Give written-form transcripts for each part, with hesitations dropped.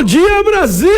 Bom dia, Brasil!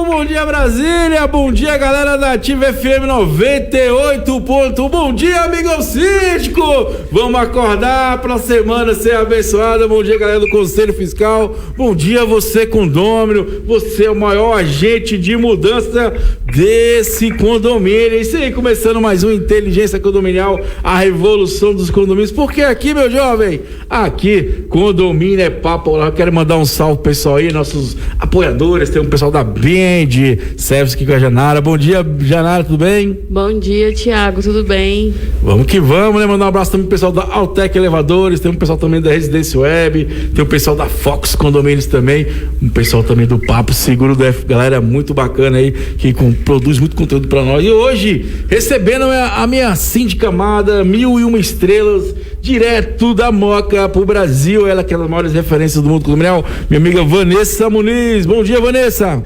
Bom dia, Brasília! Bom dia, galera da Ativa FM 98. Bom dia, amigo síndico! Vamos acordar pra semana ser abençoada. Bom dia, galera do Conselho Fiscal. Bom dia, você, condômino. Você é o maior agente de mudança desse condomínio. É isso aí, começando mais um Inteligência Condominial, a revolução dos condomínios. Porque aqui, meu jovem, aqui, condomínio é papo. Eu quero mandar um salve pro pessoal aí, nossos apoiadores. Tem um pessoal da Bend Service aqui com a Janara. Bom dia, Janara, tudo bem? Bom dia, Tiago, tudo bem? Vamos que vamos, né? Mandar um abraço também pro pessoal da Altec Elevadores, tem um pessoal também da Residência Web, tem o pessoal da Fox Condomínios também, um pessoal também do Papo Seguro DF, galera muito bacana aí, que produz muito conteúdo pra nós. E hoje, recebendo a minha síndica amada, 1001 estrelas, direto da Moca pro Brasil, ela que é uma das maiores referências do mundo condominial, minha amiga Vanessa Muniz. Bom dia, Vanessa.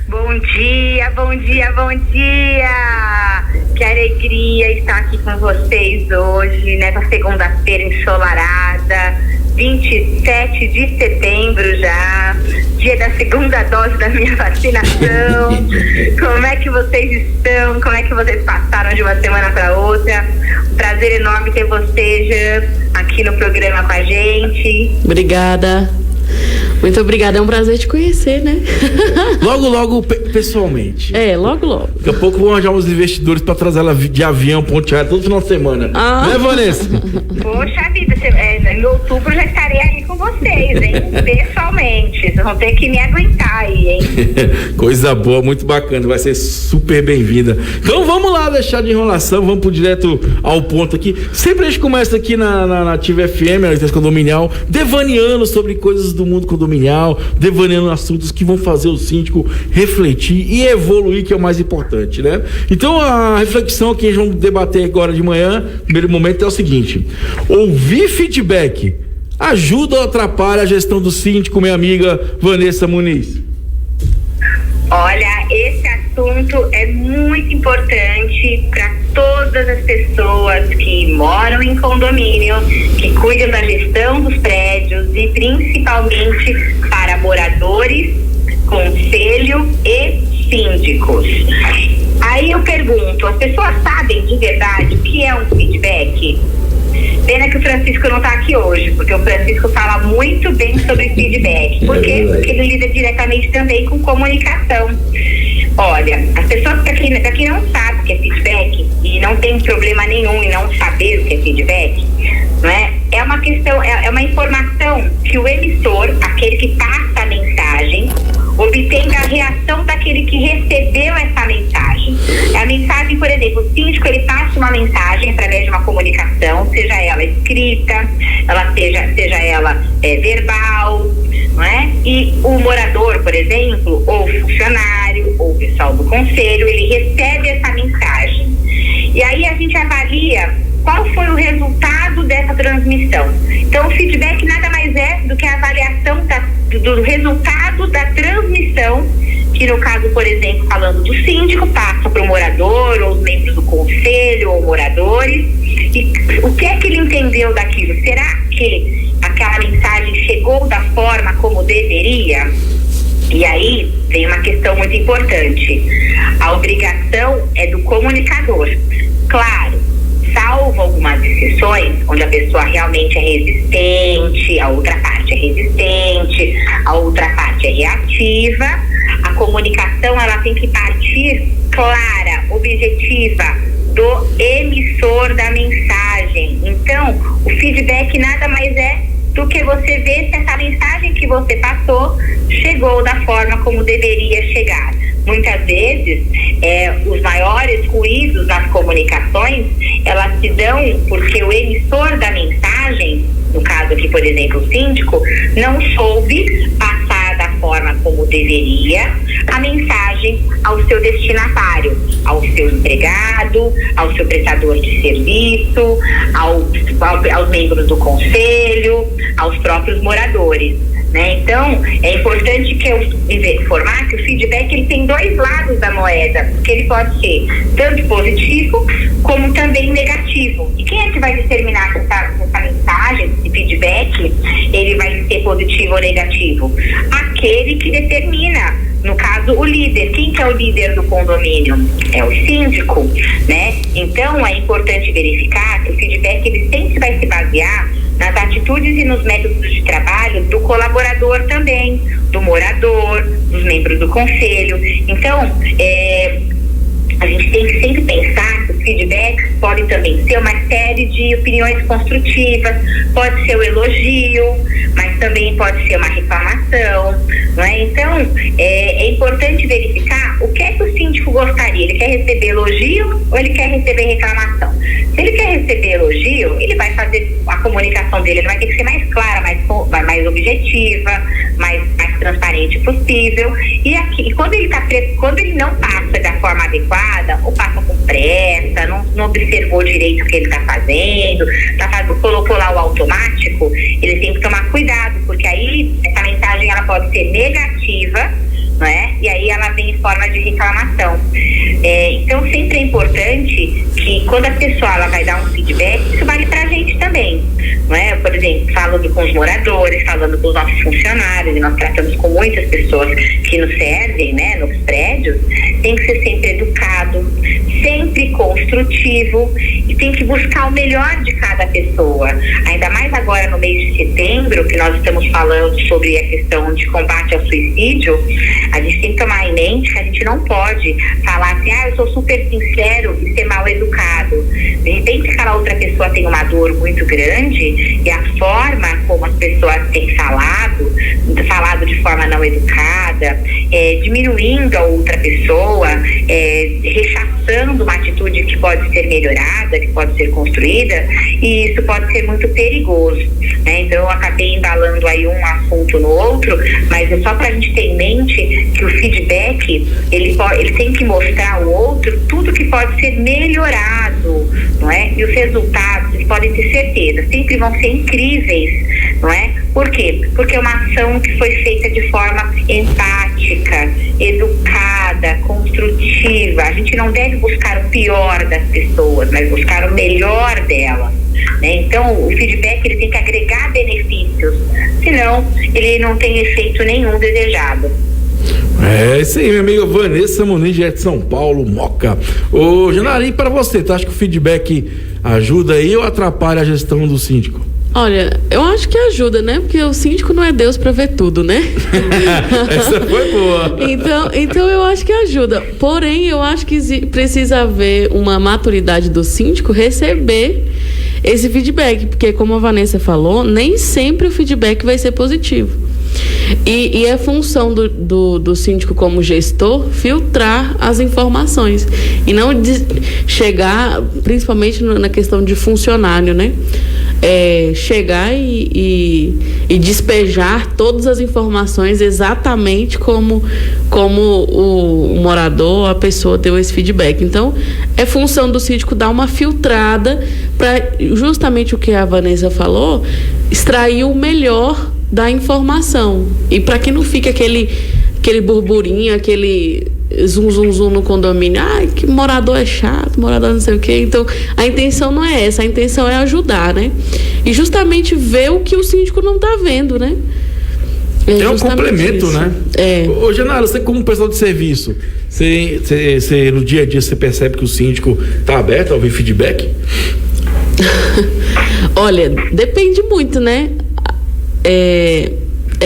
Bom dia, bom dia, bom dia! Que alegria estar aqui com vocês hoje, nessa segunda-feira ensolarada, 27 de setembro já, dia da segunda dose da minha vacinação. Como é que vocês estão? Como é que vocês passaram de uma semana para outra? Um prazer enorme ter você, Jean, aqui no programa com a gente. Obrigada. Muito obrigada, é um prazer te conhecer, né? Logo, pessoalmente. Logo. Daqui a pouco vou arranjar uns investidores pra trazer ela de avião, ponte aérea, todo final de semana. Né, Vanessa? Poxa vida, em outubro já estarei aí com vocês, hein? Pessoalmente. Vocês vão ter que me aguentar aí, hein? Coisa boa, muito bacana, vai ser super bem-vinda. Então vamos lá, deixar de enrolação, vamos pro direto ao ponto aqui. Sempre a gente começa aqui na Ativa FM, na Inteligência Condominial, devaneando sobre coisas do mundo condominial, devaneando assuntos que vão fazer o síndico refletir e evoluir, que é o mais importante, né? Então a reflexão que a gente vai debater agora de manhã, no primeiro momento, é o seguinte: ouvir feedback ajuda ou atrapalha a gestão do síndico, minha amiga Vanessa Muniz? Olha, esse assunto é muito importante para todas as pessoas que moram em condomínio, que cuidam da gestão dos prédios e principalmente para moradores, conselho e síndicos. Aí eu pergunto, as pessoas sabem de verdade o que é um feedback? Pena que o Francisco não está aqui hoje, porque o Francisco fala muito bem sobre feedback. Por quê? Porque ele lida diretamente também com comunicação. Olha, as pessoas para quem não sabe o que é feedback e não tem problema nenhum em não saber o que é feedback, não é? É uma questão, é uma informação que o emissor, aquele que passa a mensagem, obtém da reação daquele que recebeu essa mensagem. A mensagem, por exemplo, o síndico, ele passa uma mensagem através de uma comunicação, seja ela escrita, seja ela verbal, não é? E o morador, por exemplo, ou o funcionário, ou o pessoal do conselho, ele recebe essa mensagem. E aí a gente avalia qual foi o resultado dessa transmissão. Então, o feedback nada mais é do que a avaliação do resultado da transmissão, que no caso, por exemplo, falando do síndico, passa para o morador, ou os membros do conselho, ou moradores. E o que é que ele entendeu daquilo? Será que aquela mensagem chegou da forma como deveria? E aí vem uma questão muito importante. A obrigação é do comunicador. Claro, salvo algumas exceções, onde a pessoa realmente é resistente, a outra parte é resistente, a outra parte é reativa, a comunicação ela tem que partir clara, objetiva, do emissor da mensagem. Então, o feedback nada mais é do que você ver se essa mensagem que você passou chegou da forma como deveria chegar. Muitas vezes, os maiores ruídos nas comunicações, elas se dão porque o emissor da mensagem, no caso aqui, por exemplo, o síndico, não soube passar da forma como deveria a mensagem ao seu destinatário, ao seu empregado, ao seu prestador de serviço, aos membros do conselho, aos próprios moradores, né? Então, é importante que eu informar que o feedback ele tem dois lados da moeda, porque ele pode ser tanto positivo como também negativo. E quem é que vai determinar se essa mensagem, esse feedback, ele vai ser positivo ou negativo? Aquele que determina, no caso, o líder. Quem que é o líder do condomínio? É o síndico, né? Então, é importante verificar que o feedback ele sempre vai se basear nas atitudes e nos métodos de trabalho do colaborador também, do morador, dos membros do conselho. Então, a gente tem que sempre pensar que os feedbacks podem também ser uma série de opiniões construtivas, pode ser o elogio, mas também pode ser uma reclamação, não é? Então, é importante verificar o que é que o síndico gostaria. Ele quer receber elogio ou ele quer receber reclamação? Se ele quer receber elogio, ele vai fazer a comunicação dele, ele vai ter que ser mais clara, mais objetiva, mais transparente possível. E quando ele não passa da forma adequada, ou passa com pressa, não observou direito o que ele está fazendo, colocou lá o automático, ele tem que tomar cuidado, porque aí essa mensagem ela pode ser negativa, não é? E aí ela vem em forma de reclamação. Então sempre é importante que quando a pessoa ela vai dar um feedback, isso vale pra gente também, não é? Por exemplo, falando com os moradores, falando com os nossos funcionários, e nós tratamos com muitas pessoas que nos servem, né, nos prédios, tem que ser sempre educado, sempre construtivo e tem que buscar o melhor de cada pessoa. Ainda mais agora no mês de setembro, que nós estamos falando sobre a questão de combate ao suicídio, a gente tem que tomar em mente que a gente não pode falar assim, eu sou super sincero e ser mal educado. De repente, aquela outra pessoa tem uma dor muito grande e a forma como as pessoas têm falado de forma não educada, diminuindo a outra pessoa, rechaçando uma atitude que pode ser melhorada, que pode ser construída, e isso pode ser muito perigoso, né? Então eu acabei embalando aí um assunto no outro, mas é só para a gente ter em mente que o feedback ele tem que mostrar ao outro tudo que pode ser melhorado, não é? E os resultados, vocês podem ter certeza, sempre vão ser incríveis, não é? Por quê? Porque é uma ação que foi feita de forma empática, educada, construtiva. A gente não deve buscar o pior das pessoas, mas buscar o melhor delas, né? Então, o feedback ele tem que agregar benefícios, senão ele não tem efeito nenhum desejado. É isso aí, minha amiga Vanessa Muniz, de São Paulo, Moca. Ô, Janarim, para você, tu acha que o feedback ajuda aí ou atrapalha a gestão do síndico? Olha, eu acho que ajuda, né? Porque o síndico não é Deus pra ver tudo, né? Essa foi boa. Então eu acho que ajuda. Porém, eu acho que precisa haver uma maturidade do síndico receber esse feedback. Porque, como a Vanessa falou, nem sempre o feedback vai ser positivo. E é função do síndico como gestor filtrar as informações e não chegar, principalmente na questão de funcionário, né? Chegar e despejar todas as informações exatamente como o morador, a pessoa deu esse feedback. Então, é função do síndico dar uma filtrada para justamente o que a Vanessa falou, extrair o melhor da informação. E para que não fique aquele burburinho, aquele zum no condomínio, que morador é chato, morador não sei o quê. Então, a intenção não é essa, a intenção é ajudar, né? E justamente ver o que o síndico não está vendo, né? É um complemento, isso, né? Ô, Genara, você como pessoal de serviço, você no dia a dia você percebe que o síndico está aberto a ouvir feedback? Olha, depende muito, né? É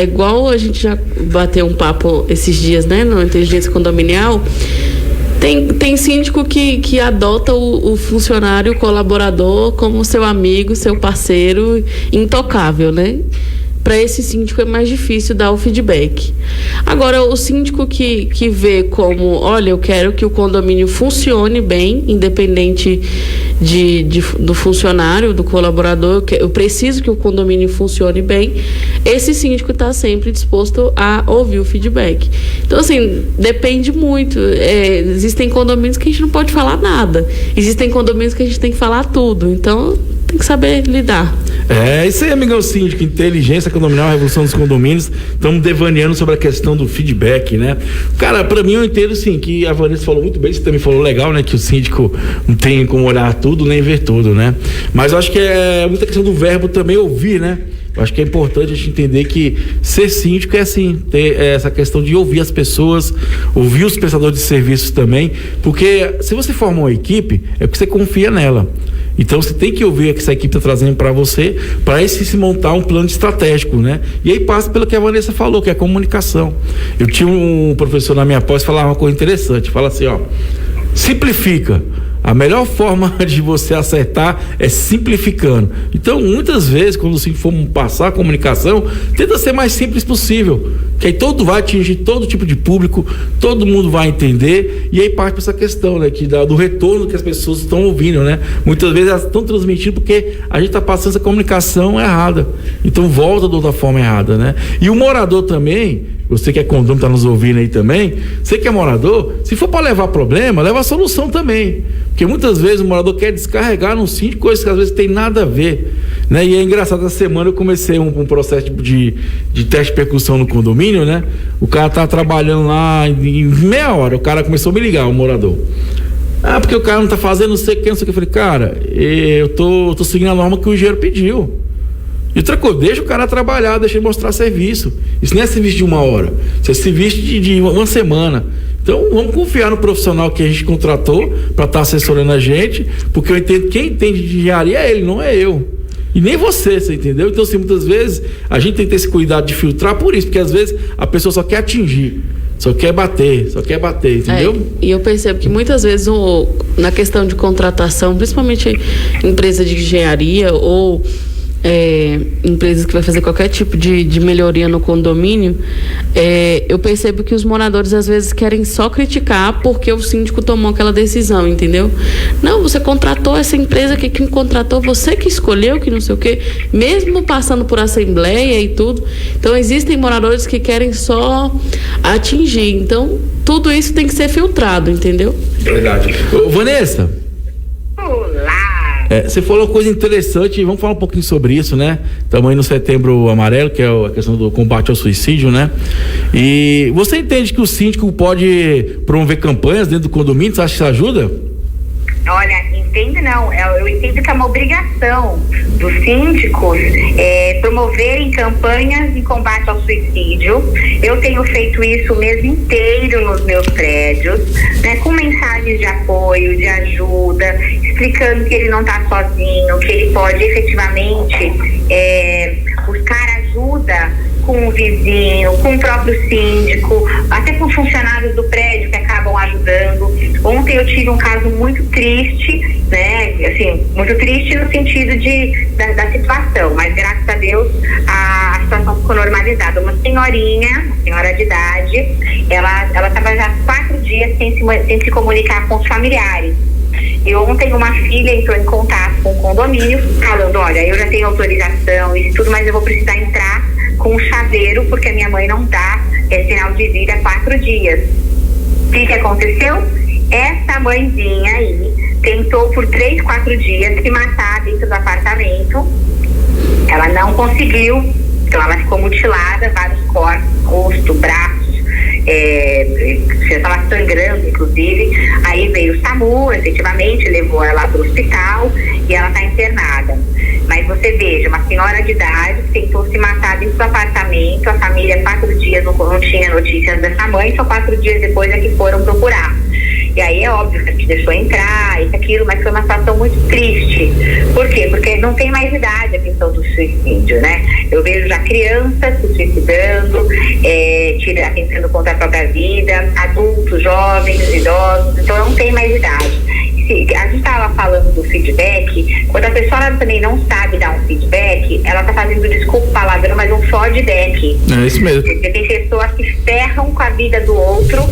igual a gente já bateu um papo esses dias, né, no Inteligência Condominial. Tem síndico que adota o funcionário, o colaborador como seu amigo, seu parceiro intocável, né? Para esse síndico é mais difícil dar o feedback. Agora, o síndico que vê como, olha, eu quero que o condomínio funcione bem, independente do funcionário, do colaborador, eu preciso que o condomínio funcione bem, esse síndico está sempre disposto a ouvir o feedback. Então, assim, depende muito. Existem condomínios que a gente não pode falar nada. Existem condomínios que a gente tem que falar tudo. Então, tem que saber lidar. Isso aí, amigão síndico, inteligência condominial, revolução dos condomínios. Estamos devaneando sobre a questão do feedback, né? Cara, pra mim eu entendo, sim, que a Vanessa falou muito bem, você também falou legal, né? Que o síndico não tem como olhar tudo, nem ver tudo, né? Mas eu acho que é muita questão do verbo também ouvir, né? Eu acho que é importante a gente entender que ser síndico é assim, ter essa questão de ouvir as pessoas, ouvir os prestadores de serviços também, porque se você forma uma equipe, é porque você confia nela. Então você tem que ouvir o que essa equipe está trazendo para você, para aí se montar um plano estratégico, né? E aí passa pelo que a Vanessa falou, que é a comunicação. Eu tinha um professor na minha pós que falava uma coisa interessante, fala assim, ó, simplifica. A melhor forma de você acertar é simplificando. Então, muitas vezes, quando você for passar a comunicação, tenta ser mais simples possível, que aí todo vai atingir todo tipo de público, todo mundo vai entender, e aí parte para essa questão, né, do retorno que as pessoas estão ouvindo, né? Muitas vezes elas estão transmitindo porque a gente está passando essa comunicação errada, então volta de outra forma errada, né? E o morador também, você que é condomínio, está nos ouvindo aí também, você que é morador, se for para levar problema, leva a solução também, porque muitas vezes o morador quer descarregar no síndico coisas que às vezes tem nada a ver, né? E é engraçado, essa semana eu comecei um processo de teste de percussão no condomínio, né? O cara tá trabalhando lá em meia hora, o cara começou a me ligar, o morador. Ah, porque o cara não tá fazendo não sei o que. Eu falei, cara, eu tô seguindo a norma que o engenheiro pediu. E outra coisa, deixa o cara trabalhar, deixa ele mostrar serviço. Isso não é serviço de uma hora, isso é serviço de uma semana. Então vamos confiar no profissional que a gente contratou para estar assessorando a gente, porque eu entendo, quem entende de engenharia é ele, não é eu. E nem você entendeu? Então, assim, muitas vezes a gente tem que ter esse cuidado de filtrar por isso, porque às vezes a pessoa só quer atingir, só quer bater, entendeu? E eu percebo que muitas vezes na questão de contratação, principalmente empresa de engenharia ou empresas que vai fazer qualquer tipo de melhoria no condomínio, eu percebo que os moradores às vezes querem só criticar porque o síndico tomou aquela decisão, entendeu? Não, você contratou essa empresa, que quem contratou, você que escolheu, que não sei o quê, mesmo passando por assembleia e tudo. Então existem moradores que querem só atingir, então tudo isso tem que ser filtrado, entendeu? Verdade. Vanessa, você falou uma coisa interessante, vamos falar um pouquinho sobre isso, né? Estamos aí no Setembro Amarelo, que é a questão do combate ao suicídio, né? E você entende que o síndico pode promover campanhas dentro do condomínio? Você acha que isso ajuda? Olha, entende não, eu entendo que é uma obrigação dos síndicos promoverem campanhas de combate ao suicídio. Eu tenho feito isso o mês inteiro nos meus prédios, né, com mensagens de apoio, de ajuda, explicando que ele não está sozinho, que ele pode efetivamente buscar ajuda com o vizinho, com o próprio síndico, até com funcionários do prédio que acabam ajudando. Ontem eu tive um caso muito triste, né? Assim, muito triste no sentido da situação, mas graças a Deus a situação ficou normalizada. Uma senhora de idade, ela estava já 4 dias sem se comunicar com os familiares. E ontem uma filha entrou em contato com o condomínio falando, olha, eu já tenho autorização e tudo, mas eu vou precisar entrar com um chaveiro porque a minha mãe não dá sinal de vida há 4 dias. O que aconteceu? Essa mãezinha aí tentou por 3, 4 dias se matar dentro do apartamento. Ela não conseguiu, então ela ficou mutilada, vários cortes, rosto, braços, já estava sangrando, inclusive. Aí veio o SAMU, efetivamente, levou ela para o hospital e ela está internada. Mas você veja, uma senhora de idade que tentou se matar dentro do apartamento, a família 4 dias não tinha notícias dessa mãe, só 4 dias depois é que foram procurar. E aí é óbvio que a gente deixou entrar, isso, aquilo, mas foi uma situação muito triste. Por quê? Porque não tem mais idade a questão do suicídio, né? Eu vejo já crianças se suicidando, tentando contra a própria vida, adultos, jovens, idosos, então não tem mais idade. A gente estava falando do feedback, quando a pessoa também não sabe dar um feedback, ela está fazendo, desculpa o palavrão, mas um feedback. É isso mesmo. Tem pessoas que ferram com a vida do outro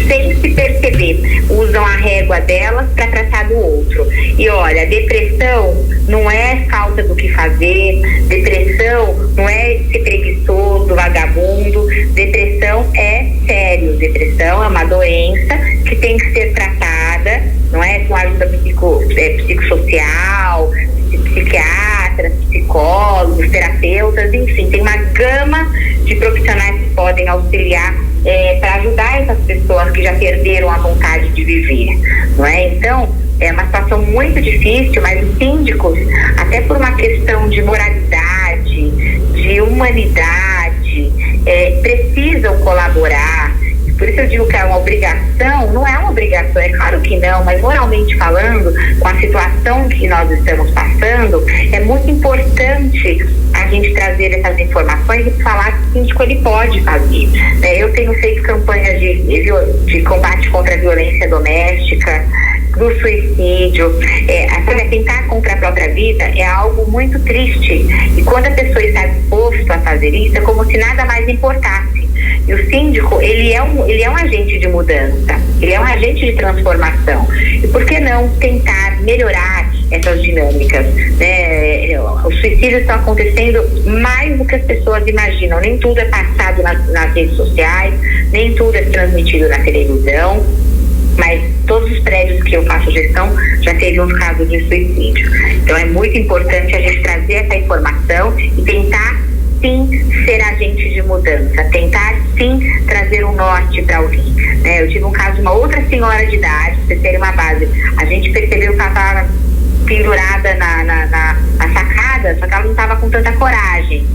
sem se perceber, usam a régua delas para tratar do outro. E olha, depressão não é falta do que fazer, depressão não é ser preguiçoso, vagabundo, depressão é sério, depressão é uma doença que tem que ser tratada, não é com ajuda psicossocial, psiquiatras, psicólogos, terapeutas, enfim, tem uma gama de profissionais que podem auxiliar para ajudar essas pessoas que já perderam a vontade de viver, não é? Então, é uma situação muito difícil, mas os síndicos, até por uma questão de moralidade, de humanidade, precisam colaborar. Por isso eu digo que é uma obrigação, não é uma obrigação, é claro que não, mas moralmente falando, com a situação que nós estamos passando, é muito importante a gente trazer essas informações e falar que o síndico ele pode fazer. Eu tenho feito campanhas de combate contra a violência doméstica, do suicídio, tentar contra a própria vida é algo muito triste. E quando a pessoa está disposta a fazer isso, é como se nada mais importasse. E o síndico, ele é um agente de mudança, ele é um agente de transformação. E por que não tentar melhorar essas dinâmicas? Os suicídios estão acontecendo mais do que as pessoas imaginam. Nem tudo é passado nas redes sociais, nem tudo é transmitido na televisão, mas todos os prédios que eu faço gestão já teve um caso de suicídio. Então é muito importante a gente trazer essa informação e tentar sim ser agente de mudança, tentar sim trazer um norte para alguém. Eu tive um caso de uma outra senhora de idade, para vocês terem uma base, a gente percebeu que ela estava pendurada na sacada, só que ela não estava com tanta coragem.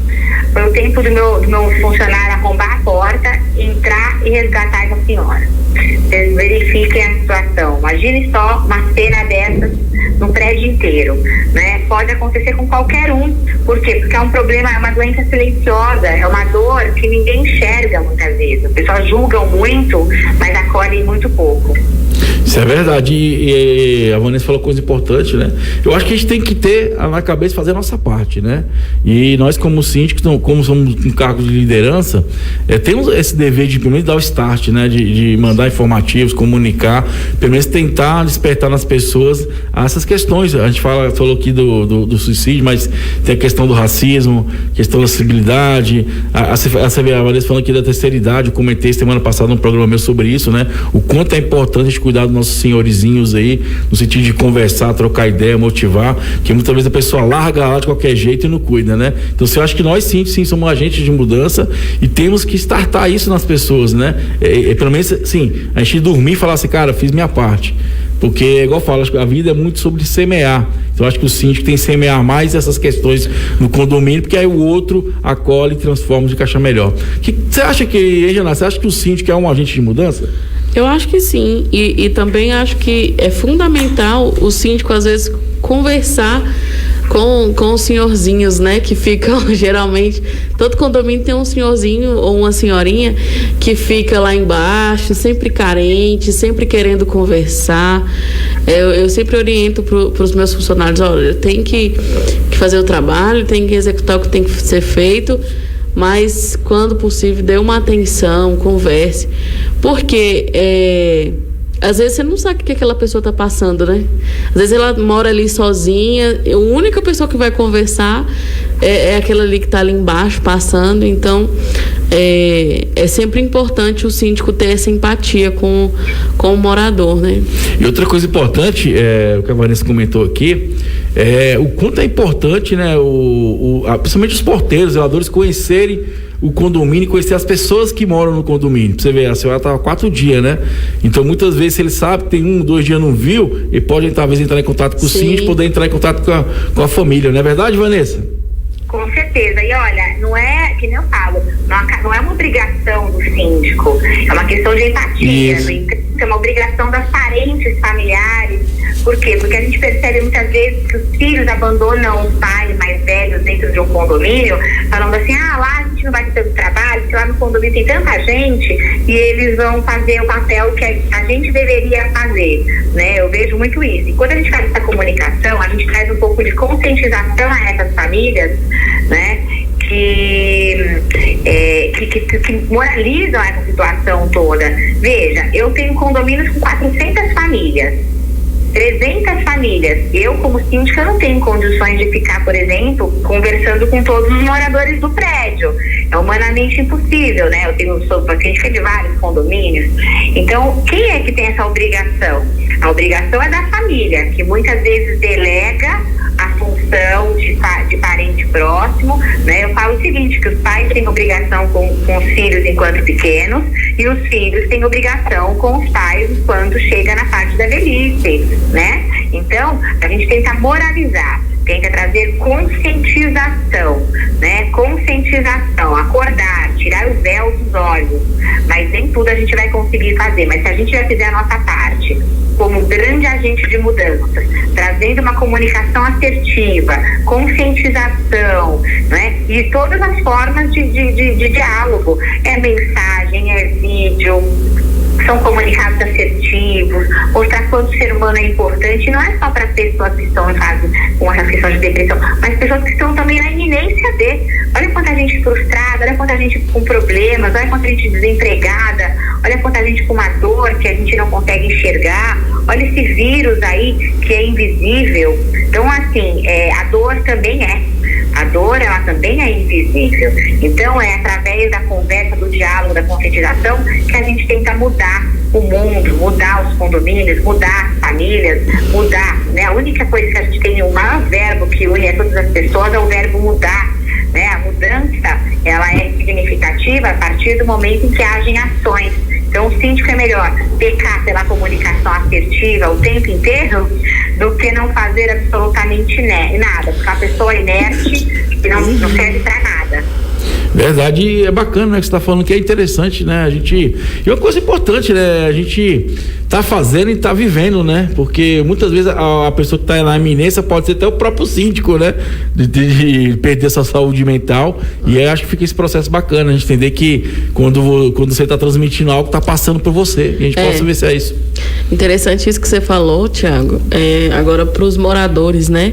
Foi o tempo do meu funcionário arrombar a porta, entrar e resgatar essa senhora. Vocês verifiquem a situação. Imagine só uma cena dessas no prédio inteiro, Pode acontecer com qualquer um. Por quê? Porque é um problema, é uma doença silenciosa, é uma dor que ninguém enxerga muitas vezes. As pessoas julgam muito, mas acolhem muito pouco. Isso é verdade, e a Vanessa falou coisa importante, Eu acho que a gente tem que ter na cabeça fazer a nossa parte, E nós, como síndicos, como somos um cargo de liderança, temos esse dever de, pelo menos, dar o start, de mandar informativos, comunicar, pelo menos tentar despertar nas pessoas essas questões. A gente falou aqui do suicídio, mas tem a questão do racismo, questão da acessibilidade, a Vanessa falando aqui da terceira idade. Eu comentei semana passada num programa meu sobre isso, O quanto é importante a gente cuidar dos nossos senhorizinhos aí, no sentido de conversar, trocar ideia, motivar, que muitas vezes a pessoa larga lá de qualquer jeito e não cuida, Então, eu acho que nós sim somos agentes de mudança e temos que startar isso nas pessoas, pelo menos, sim, a gente dormir e falar assim, cara, fiz minha parte. Porque, igual eu falo, acho que a vida é muito sobre semear. Então, acho que o síndico tem que semear mais essas questões no condomínio, porque aí o outro acolhe e transforma de caixa melhor. Você acha você acha que o síndico é um agente de mudança? Eu acho que sim, e também acho que é fundamental o síndico, às vezes, conversar com os senhorzinhos, que ficam, geralmente, todo condomínio tem um senhorzinho ou uma senhorinha que fica lá embaixo, sempre carente, sempre querendo conversar. Eu sempre oriento para os meus funcionários, olha, tem que fazer o trabalho, tem que executar o que tem que ser feito, mas quando possível dê uma atenção, converse, porque às vezes você não sabe o que aquela pessoa está passando, Às vezes ela mora ali sozinha, a única pessoa que vai conversar é aquela ali que está ali embaixo passando. Então é sempre importante o síndico ter essa empatia com o morador, E outra coisa importante, o que a Vanessa comentou aqui, o quanto é importante, principalmente os porteiros, zeladores, conhecerem o condomínio, conhecer as pessoas que moram no condomínio. Pra você ver, a senhora estava 4 dias, Então, muitas vezes, se ele sabe que tem 1, 2 dias não viu, ele pode, talvez, entrar em contato com o síndico, poder entrar em contato com a família. Não é verdade, Vanessa? Com certeza. E olha, não é, que nem eu falo, não é uma obrigação do síndico, é uma questão de empatia. É uma obrigação das parentes, familiares. Por quê? Porque a gente percebe muitas vezes que os filhos abandonam os pais mais velhos dentro de um condomínio, falando assim, lá a gente não vai ter tanto trabalho, porque lá no condomínio tem tanta gente, e eles vão fazer o papel que a gente deveria fazer, Eu vejo muito isso. E quando a gente faz essa comunicação, a gente traz um pouco de conscientização a essas famílias, que moralizam essa situação toda. Veja, eu tenho condomínios com 400 famílias, 300 famílias. Eu, como síndica, não tenho condições de ficar, por exemplo, conversando com todos os moradores do prédio. É humanamente impossíil, Eu sou síndica de vários condomínios. Então, quem é que tem essa obrigação? A obrigação é da família, que muitas vezes delega a função de parente próximo, Eu falo o seguinte, que os pais têm obrigação com os filhos enquanto pequenos, e os filhos têm obrigação com os pais quando chega na parte da velhice, Então, a gente tenta moralizar. tenta trazer conscientização, né? Conscientização, acordar, tirar o véu dos olhos. Mas nem tudo a gente vai conseguir fazer. Mas se a gente já fizer a nossa parte, como grande agente de mudanças, trazendo uma comunicação assertiva, conscientização, né? E todas as formas de diálogo. É mensagem, é vídeo, são comunicados assertivos, mostrar quanto o ser humano é importante, não é só para pessoas que estão em fase com uma questão de depressão, mas pessoas que estão também na iminência de. Olha quanta gente frustrada, olha quanta gente com problemas, olha quanta gente desempregada, olha quanta gente com uma dor que a gente não consegue enxergar, olha esse vírus aí que é invisível. Então, assim, a dor também a dor, ela também é invisível. Então, é através da conversa, do diálogo, da conscientização que a gente tenta mudar o mundo, mudar os condomínios, mudar as famílias, mudar, né? A única coisa que a gente tem, o maior verbo que une a todas as pessoas é o verbo mudar, né? A mudança, ela é significativa a partir do momento em que agem ações. Então, o síndico é melhor pecar pela comunicação assertiva o tempo inteiro do que não fazer absolutamente nada, porque a pessoa inerte que não serve para nada. Verdade, é bacana, né, que você está falando, que é interessante, né, e uma coisa importante, né, a gente tá fazendo e tá vivendo, né, porque muitas vezes a pessoa que tá na iminência pode ser até o próprio síndico, né, de perder sua saúde mental, e aí acho que fica esse processo bacana, a gente entender que quando você tá transmitindo algo, tá passando por você, que a gente possa ver se é isso. Interessante isso que você falou, Thiago, agora pros moradores, né,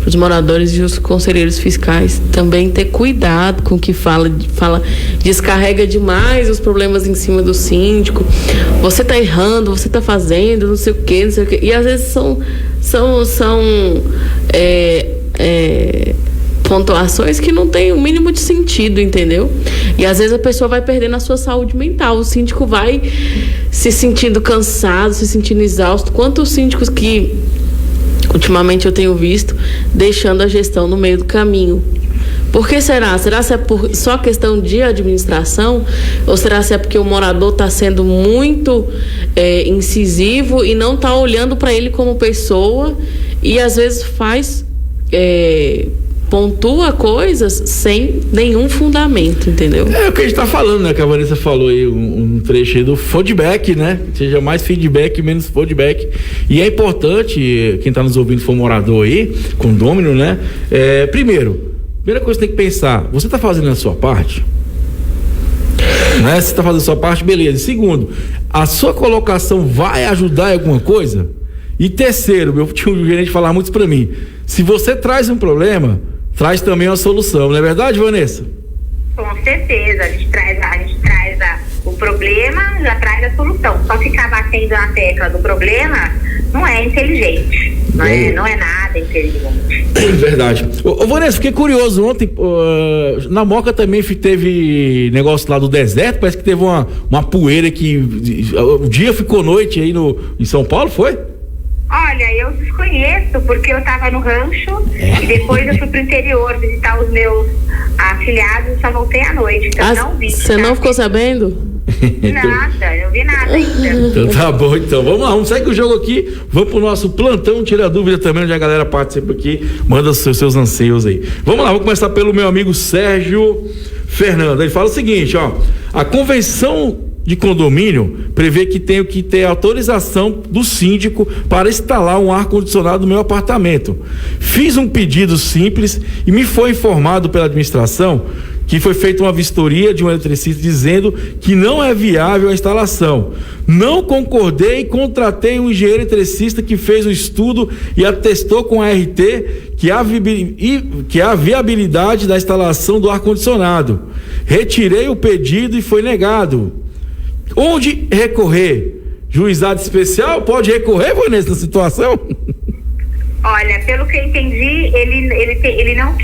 os moradores e os conselheiros fiscais também ter cuidado com o que fala, descarrega demais os problemas em cima do síndico. Você tá errando, você tá fazendo, não sei o quê. E às vezes são pontuações que não tem o mínimo de sentido, entendeu? E às vezes a pessoa vai perdendo a sua saúde mental. O síndico vai se sentindo cansado, se sentindo exausto. Quantos síndicos que ultimamente eu tenho visto deixando a gestão no meio do caminho? Por que será? Será se é por só questão de administração? Ou será se é porque o morador está sendo muito incisivo e não está olhando para ele como pessoa e às vezes pontua coisas sem nenhum fundamento, entendeu? É o que a gente tá falando, né? Que a Vanessa falou aí, um trecho aí do feedback, né? Seja mais feedback, menos feedback. E é importante, quem tá nos ouvindo for morador aí, condômino, né? Primeira coisa que tem que pensar, você tá fazendo a sua parte? Né? Se tá fazendo a sua parte, beleza. Segundo, a sua colocação vai ajudar em alguma coisa? E terceiro, meu tio gerente falava muito pra mim, se você traz um problema, traz também uma solução, não é verdade, Vanessa? Com certeza, a gente traz o problema, já traz a solução. Só ficar batendo na tecla do problema não é inteligente, não é nada inteligente. Verdade. Ô Vanessa, fiquei curioso, ontem na Moca também teve negócio lá do deserto, parece que teve uma poeira que o dia ficou noite aí em São Paulo, foi? Olha, eu desconheço, porque eu estava no rancho e depois eu fui pro interior visitar os meus afilhados e só voltei à noite, então não vi. Você não ficou sabendo? Nada, eu não vi nada ainda. Então tá bom, então vamos lá, vamos sair o jogo aqui, vamos pro nosso plantão Tira Dúvida também, onde a galera participa aqui, manda os seus anseios aí. Vamos lá, vamos começar pelo meu amigo Sérgio Fernando. Ele fala o seguinte, ó, a convenção de condomínio prevê que tenho que ter autorização do síndico para instalar um ar-condicionado no meu apartamento. Fiz um pedido simples e me foi informado pela administração que foi feita uma vistoria de um eletricista dizendo que não é viável a instalação. Não concordei e contratei um engenheiro eletricista que fez o estudo e atestou com a RT que há viabilidade da instalação do ar-condicionado. Retirei o pedido e foi negado. Onde recorrer? Juizado especial? Pode recorrer, Vanessa, nessa situação? Olha, pelo que eu entendi, ele não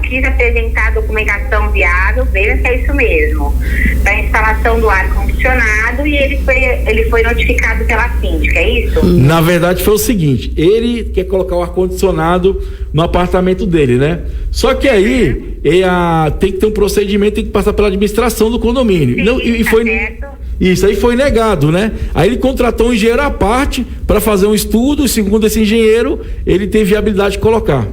quis apresentar a documentação viável, veja se é isso mesmo, da instalação do ar-condicionado, e ele foi notificado pela síndica, é isso? Na verdade foi o seguinte, ele quer colocar o ar-condicionado no apartamento dele, né? Só que aí tem que ter um procedimento, tem que passar pela administração do condomínio. Sim, não, e Isso aí foi negado, né? Aí ele contratou um engenheiro à parte para fazer um estudo, e segundo esse engenheiro, ele tem viabilidade de colocar.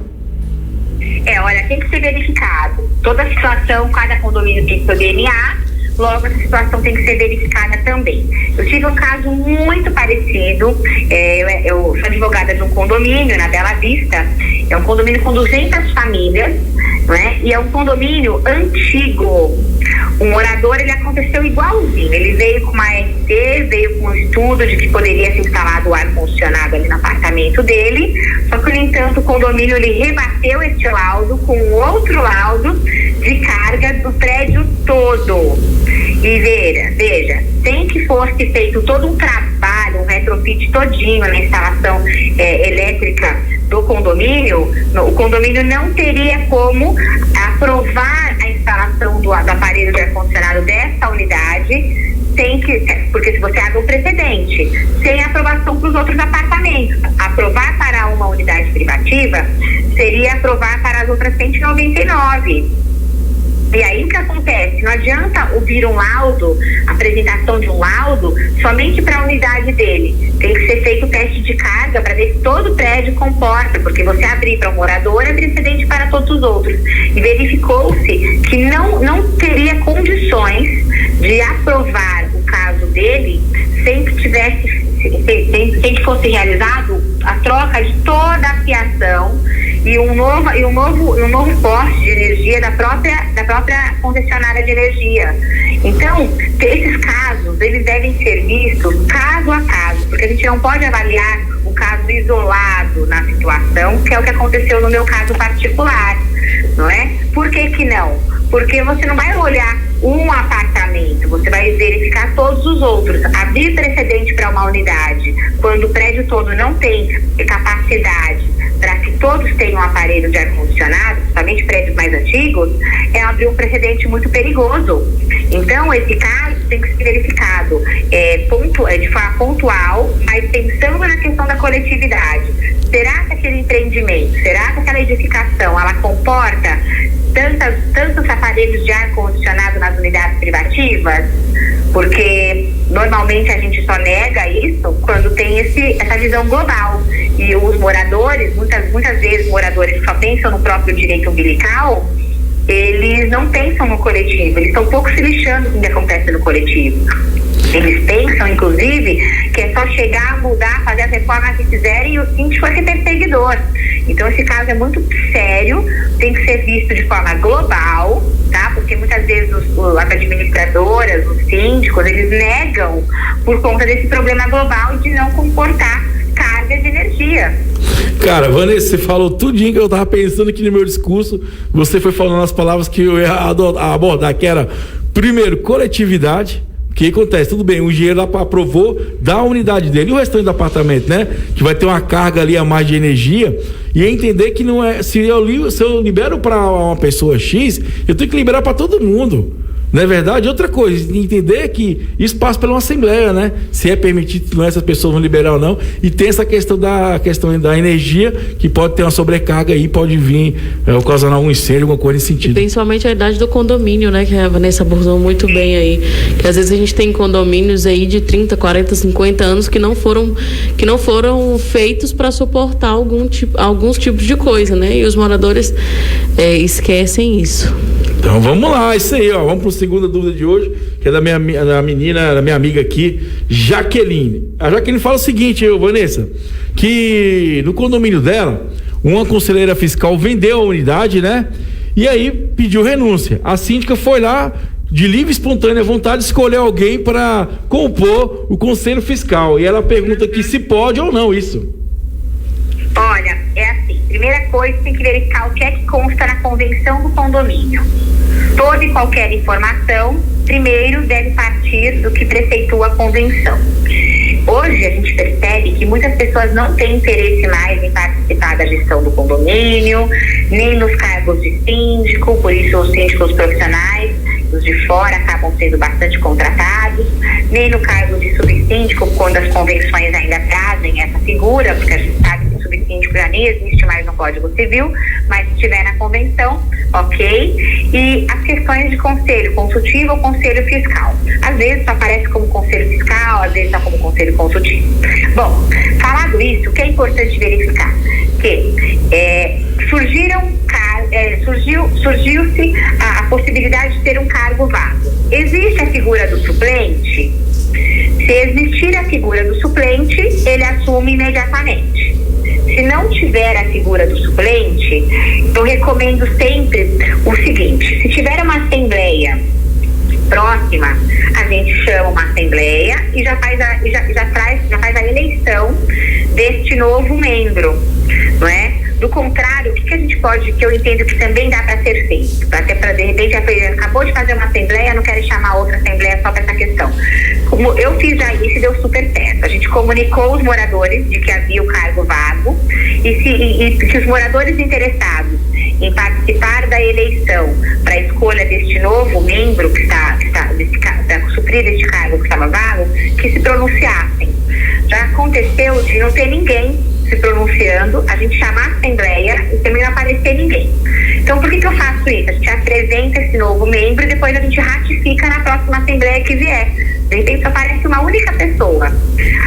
Olha, tem que ser verificado. Toda a situação, cada condomínio tem seu DNA, logo essa situação tem que ser verificada também. Eu tive um caso muito parecido, eu sou advogada de um condomínio na Bela Vista, é um condomínio com 200 famílias, né? E é um condomínio antigo. O morador, ele aconteceu igualzinho, ele veio com uma RT, veio com um estudo de que poderia ser instalado o ar-condicionado ali no apartamento dele, só que, no entanto, o condomínio, ele rebateu este laudo com outro laudo de carga do prédio todo. E veja, sem que fosse feito todo um trabalho, um retrofit todinho na instalação elétrica do condomínio, o condomínio não teria como aprovar a instalação do aparelho de ar-condicionado dessa unidade, porque se você abre um precedente, sem aprovação para os outros apartamentos. Aprovar para uma unidade privativa seria aprovar para as outras 199. E aí o que acontece? Não adianta vir um laudo, a apresentação de um laudo, somente para a unidade dele. Tem que ser feito o teste de carga para ver se todo o prédio comporta, porque você abrir para um morador é precedente para todos os outros. E verificou-se que não teria condições de aprovar o caso dele sem que fosse realizado a troca de toda a fiação e um novo poste de energia da própria concessionária de energia. Então, esses casos, eles devem ser vistos caso a caso, porque a gente não pode avaliar o caso isolado na situação, que é o que aconteceu no meu caso particular, não é? Por que não? Porque você não vai olhar um apartamento, você vai verificar todos os outros. Abrir precedente para uma unidade, quando o prédio todo não tem capacidade para que todos tenham um aparelho de ar-condicionado, principalmente prédios mais antigos, é abrir um precedente muito perigoso. Então, esse caso tem que ser verificado de forma pontual, mas pensando na questão da coletividade. Será que aquele empreendimento, será que aquela edificação, ela comporta tantos aparelhos de ar-condicionado nas unidades privativas? Porque normalmente a gente só nega isso quando tem essa visão global. E os moradores, muitas vezes moradores que só pensam no próprio direito umbilical, eles não pensam no coletivo, eles estão um pouco se lixando do que acontece no coletivo. Eles pensam, inclusive, que é só chegar, mudar, fazer as reformas que fizerem e o síndico é perseguidor. Então, esse caso é muito sério, tem que ser visto de forma global, tá? Porque muitas vezes as administradoras, os síndicos, eles negam por conta desse problema global de não comportar carga de energia. Cara, Vanessa, você falou tudinho que eu tava pensando aqui no meu discurso. Você foi falando as palavras que eu ia abordar, que era, primeiro, coletividade. O que acontece? Tudo bem, o engenheiro aprovou da unidade dele e o restante do apartamento, né? Que vai ter uma carga ali a mais de energia. E entender que não é. Se eu libero para uma pessoa X, eu tenho que liberar para todo mundo. Não é verdade? Outra coisa, entender que isso passa pela uma assembleia, né? Se é permitido, essas pessoas vão liberar ou não. E tem essa questão da energia, que pode ter uma sobrecarga aí, pode vir ocasionar algum incêndio, alguma coisa nesse sentido. E principalmente a idade do condomínio, né? Que a Vanessa abordou muito bem aí. Que às vezes a gente tem condomínios aí de 30, 40, 50 anos que não foram feitos para suportar alguns tipos de coisa, né? E os moradores esquecem isso. Então vamos lá, isso aí, ó. Vamos para a segunda dúvida de hoje, que é da minha amiga aqui, Jaqueline. A Jaqueline fala o seguinte, Vanessa, que no condomínio dela, uma conselheira fiscal vendeu a unidade, né? E aí pediu renúncia. A síndica foi lá, de livre e espontânea vontade, escolher alguém para compor o conselho fiscal. E ela pergunta aqui se pode ou não isso. Olha, é assim, primeira coisa, tem que verificar o que é que consta na convenção do condomínio. Toda e qualquer informação, primeiro, deve partir do que preceitua a convenção. Hoje a gente percebe que muitas pessoas não têm interesse mais em participar da gestão do condomínio, nem nos cargos de síndico, por isso os síndicos profissionais, os de fora, acabam sendo bastante contratados, nem no cargo de subsíndico, quando as convenções ainda trazem essa figura, porque a gente sabe que subsíndico já nem existe mais no Código Civil, mas estiver na convenção, ok? E as questões de conselho consultivo ou conselho fiscal. Às vezes só aparece como conselho fiscal, às vezes só como conselho consultivo. Bom, falado isso, o que é importante verificar? Que surgiu-se a possibilidade de ter um cargo vago. Existe a figura do suplente? Se existir a figura do suplente, ele assume imediatamente. Se não tiver a figura do suplente, eu recomendo sempre o seguinte: se tiver uma assembleia próxima, a gente chama uma assembleia e já faz a eleição deste novo membro, não é? Do contrário, o que a gente pode, que eu entendo que também dá para ser feito, até para de repente acabou de fazer uma assembleia, não quero chamar outra assembleia só para essa questão. Como eu fiz já isso, deu super certo. A gente comunicou os moradores de que havia o cargo vago e que os moradores interessados em participar da eleição para a escolha deste novo membro para suprir este cargo que estava vago, que se pronunciassem. Já aconteceu de não ter ninguém se pronunciando, a gente chamar a assembleia e também não aparecer ninguém. Então, por que eu faço isso? A gente apresenta esse novo membro e depois a gente ratifica na próxima assembleia que vier. De repente só aparece uma única pessoa.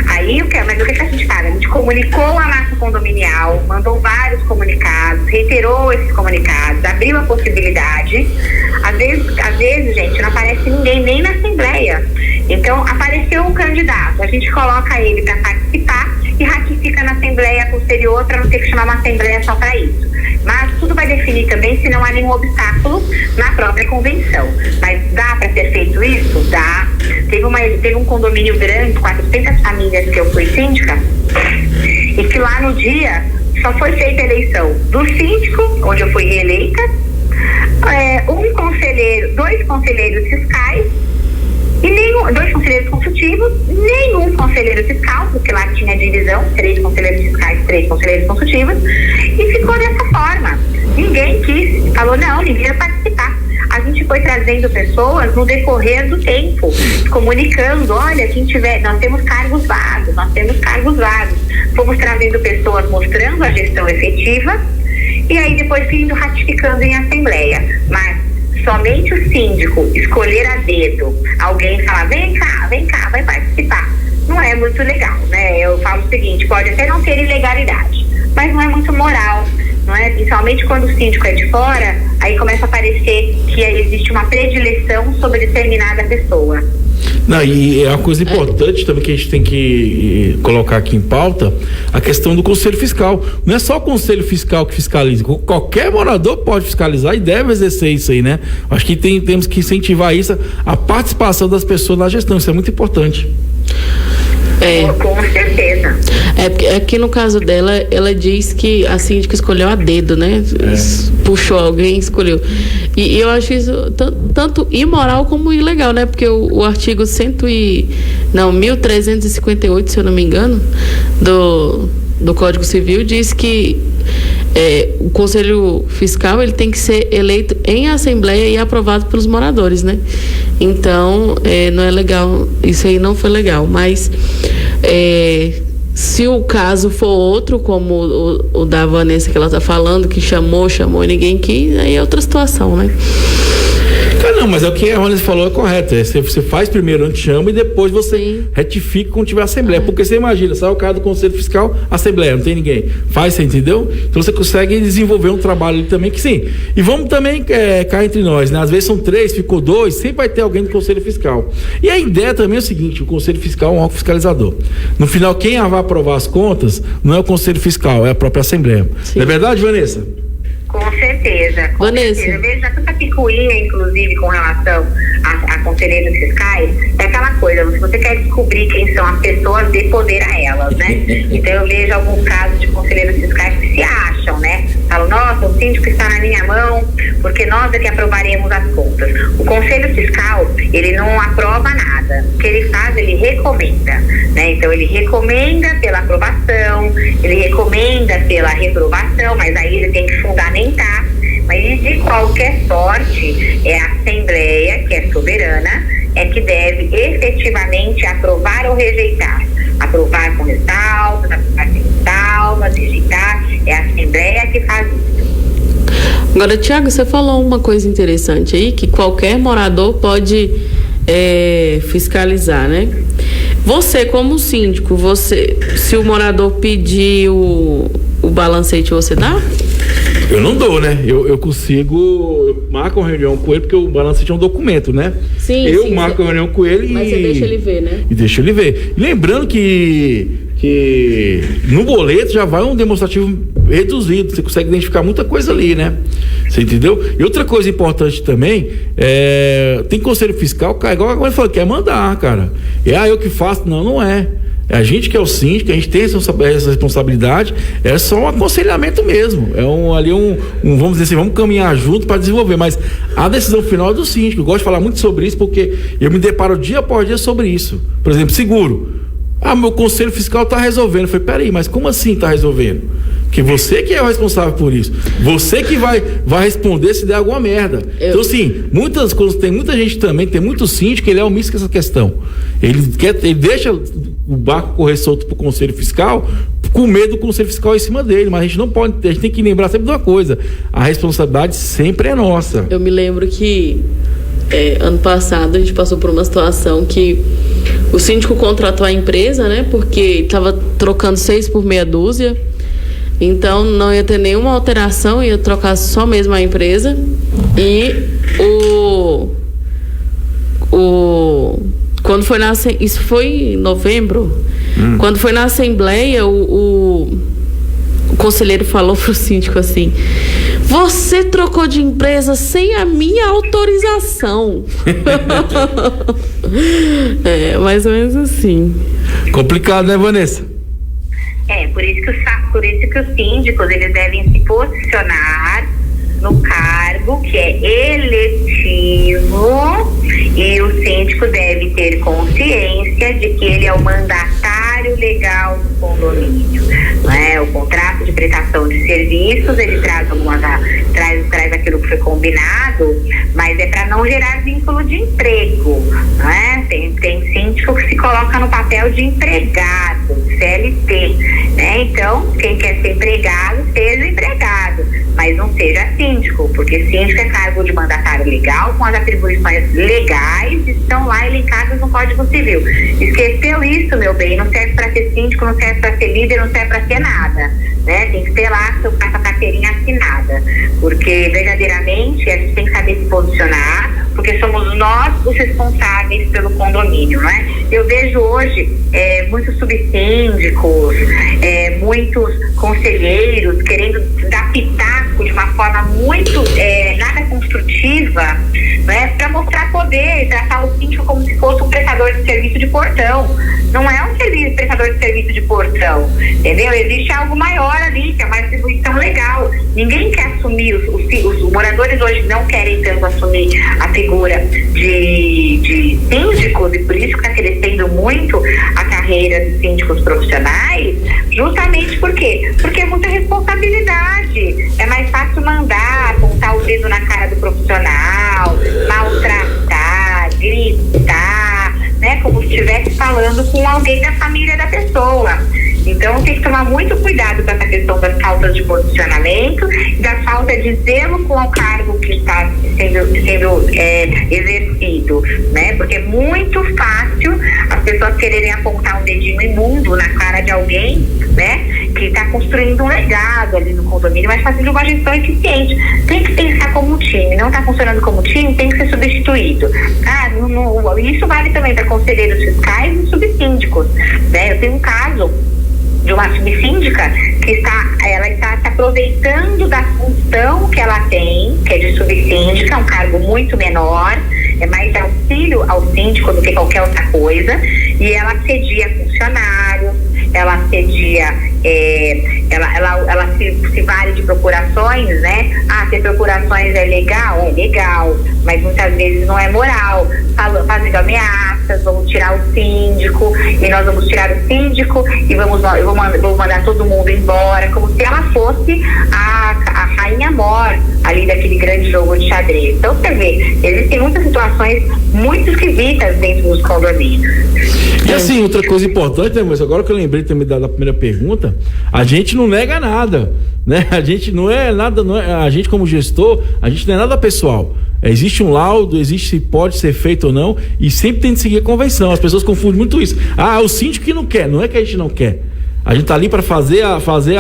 Aí, mas o que a gente faz? A gente comunicou a massa condominial, mandou vários comunicados, reiterou esses comunicados, abriu a possibilidade. Às vezes, gente, não aparece ninguém nem na assembleia. Então, apareceu um candidato, a gente coloca ele para participar e ratifica na assembleia posterior para não ter que chamar uma assembleia só para isso. Mas tudo vai definir também se não há nenhum obstáculo na própria convenção. Mas dá para ser feito isso? Dá. Teve um condomínio grande, 400 famílias que eu fui síndica, e que lá no dia só foi feita a eleição do síndico, onde eu fui reeleita, dois conselheiros fiscais, e dois conselheiros consultivos, nenhum conselheiro fiscal, porque lá tinha divisão, 3 conselheiros fiscais, 3 conselheiros consultivos, e ficou dessa forma. Ninguém quis, falou não, ninguém ia participar. A gente foi trazendo pessoas no decorrer do tempo, comunicando, olha, nós temos cargos vagos. Fomos trazendo pessoas mostrando a gestão efetiva, e aí depois indo ratificando em assembleia. Mas somente o síndico escolher a dedo alguém e falar, vem cá, vai participar, não é muito legal, né? Eu falo o seguinte, pode até não ter ilegalidade, mas não é muito moral, não é? Principalmente quando o síndico é de fora, aí começa a parecer que existe uma predileção sobre determinada pessoa. Não, e é uma coisa importante também que a gente tem que colocar aqui em pauta, a questão do conselho fiscal. Não é só o conselho fiscal que fiscaliza, qualquer morador pode fiscalizar e deve exercer isso aí, né? Acho que temos que incentivar isso, a participação das pessoas na gestão, isso é muito importante. Com certeza. Porque aqui no caso dela, ela diz que a síndica escolheu a dedo, né? Puxou alguém, escolheu. E eu acho isso tanto imoral como ilegal, né? Porque o artigo 1358, se eu não me engano, do Código Civil diz que o Conselho Fiscal ele tem que ser eleito em assembleia e aprovado pelos moradores, né? Então, não é legal, isso aí não foi legal, mas se o caso for outro, como o da Vanessa que ela está falando, que chamou e ninguém quis, aí é outra situação, né? Não, mas é o que a Vanessa falou, é correto. Você faz primeiro antes chama e depois você retifica quando tiver assembleia. Porque você imagina, sai o cara do Conselho Fiscal, assembleia, não tem ninguém. Você entendeu? Então você consegue desenvolver um trabalho ali também que sim. E vamos também cá entre nós, né? Às vezes são 3, ficou 2, sempre vai ter alguém do Conselho Fiscal. E a ideia também é o seguinte, o Conselho Fiscal é um órgão fiscalizador. No final, quem vai aprovar as contas não é o Conselho Fiscal, é a própria Assembleia. Sim. Não é verdade, Vanessa? Com certeza. Vanessa. Eu vejo tanta picuinha, inclusive, com relação a conselheiros fiscais, é aquela coisa, se você quer descobrir quem são as pessoas, dê poder a elas, né? Então eu vejo alguns casos de conselheiros fiscais que se acham, né? Falam, nossa, o síndico está na minha mão, porque nós é que aprovaremos as contas. O Conselho Fiscal, ele não aprova nada. O que ele faz, ele recomenda, né? Então ele recomenda pela aprovação, ele recomenda pela reprovação, mas aí ele tem que fundamentar. Mas de qualquer sorte, é a Assembleia, que é soberana, é que deve efetivamente aprovar ou rejeitar. Aprovar com ressalvas, aprovar sem ressalvas, rejeitar. É a Assembleia que faz isso. Agora, Tiago, você falou uma coisa interessante aí, que qualquer morador pode fiscalizar, né? Você, como síndico, se o morador pedir o balancete, você dá? Eu não dou, né? Eu marco uma reunião com ele, porque o balancete é um documento, né? Sim, eu marco uma reunião com ele mas você deixa ele ver, né? E deixa ele ver. E lembrando que no boleto já vai um demonstrativo reduzido, você consegue identificar muita coisa ali, né? Você entendeu? E outra coisa importante também, tem conselho fiscal, cara, igual agora ele falou, quer mandar, cara. Eu que faço? Não é. É a gente que é o síndico, a gente tem essa responsabilidade, é só um aconselhamento mesmo. Vamos dizer assim, vamos caminhar junto para desenvolver, mas a decisão final é do síndico. Eu gosto de falar muito sobre isso porque eu me deparo dia após dia sobre isso. Por exemplo, seguro. Meu conselho fiscal está resolvendo. Eu falei, peraí, mas como assim está resolvendo? Porque você que é o responsável por isso. Você que vai responder se der alguma merda. Então, assim, muitas coisas, tem muita gente também, tem muito síndico, ele é omisso com essa questão. Ele deixa o barco correr solto pro conselho fiscal, com medo do conselho fiscal em cima dele, mas a gente não pode, a gente tem que lembrar sempre de uma coisa, a responsabilidade sempre é nossa. Eu me lembro que ano passado a gente passou por uma situação que o síndico contratou a empresa, né, porque estava trocando 6 por meia dúzia, então não ia ter nenhuma alteração, ia trocar só mesmo a empresa, e quando foi isso foi em novembro, quando foi na assembleia, o conselheiro falou pro síndico assim: você trocou de empresa sem a minha autorização. Mais ou menos assim. Complicado, né, Vanessa? Por isso que os síndicos, eles devem se posicionar no cargo que é eletivo, e o síndico deve ter consciência de que ele é o mandatário legal do condomínio. O contrato de prestação de serviços, ele traz traz aquilo que foi combinado, mas é para não gerar vínculo de emprego, né? Tem síndico que se coloca no papel de empregado, CLT, né? Então, quem quer ser empregado, seja empregado, mas não seja síndico, porque síndico é cargo de mandatário legal, com as atribuições legais, estão lá elencadas no Código Civil. Esqueceu isso, meu bem, não serve para ser síndico, não serve para ser líder, não serve para ser nada, né? Tem que ter lá com essa carteirinha assinada, porque verdadeiramente a gente tem que saber se posicionar, porque somos nós os responsáveis pelo condomínio, né? Eu vejo hoje muitos subsíndicos, muitos conselheiros querendo dar pitaco de uma forma muito nada construtiva, né? Para mostrar poder, tratar o síndico como se fosse um prestador de serviço de portão. Não é um prestador de serviço de portão, entendeu? Existe algo maior ali, que é uma distribuição legal. Ninguém quer assumir, os moradores hoje não querem tanto assumir a figura de síndicos, e por isso que está crescendo muito a carreira de síndicos profissionais, justamente por quê? Porque é muita responsabilidade. É mais fácil mandar, apontar o dedo na cara do profissional, maltratar, gritar, né? Como se estivesse falando com alguém da família da pessoa. Então tem que tomar muito cuidado com essa questão das faltas de posicionamento e da falta de zelo com o cargo que está sendo exercido, né? Porque é muito fácil as pessoas quererem apontar um dedinho imundo na cara de alguém, né? Que está construindo um legado ali no condomínio, mas fazendo uma gestão eficiente. Tem que pensar como um time. Não está funcionando como time, tem que ser substituído. Isso vale também para conselheiros fiscais e subsíndicos, né? Eu tenho um caso de uma subsíndica que está se aproveitando da função que ela tem, que é de subsíndica, um cargo muito menor, é mais auxílio ao síndico do que qualquer outra coisa, e ela cedia funcionários, ela cedia, ela se vale de procurações, né? Ter procurações é legal, mas muitas vezes não é moral, fazendo ameaças, vamos tirar o síndico, e nós vamos tirar o síndico e eu vou mandar todo mundo embora, como se ela fosse a rainha mor ali daquele grande jogo de xadrez. Então você vê, existem muitas situações muito esquisitas dentro dos condomínios. E assim, outra coisa importante, né, mas agora que eu lembrei também da primeira pergunta, a gente não nega nada. né? A gente não é nada, a gente como gestor, a gente não é nada pessoal. Existe um laudo, existe se pode ser feito ou não, e sempre tem que seguir a convenção. As pessoas confundem muito isso. O síndico que não quer, não é que a gente não quer. A gente tá ali para fazer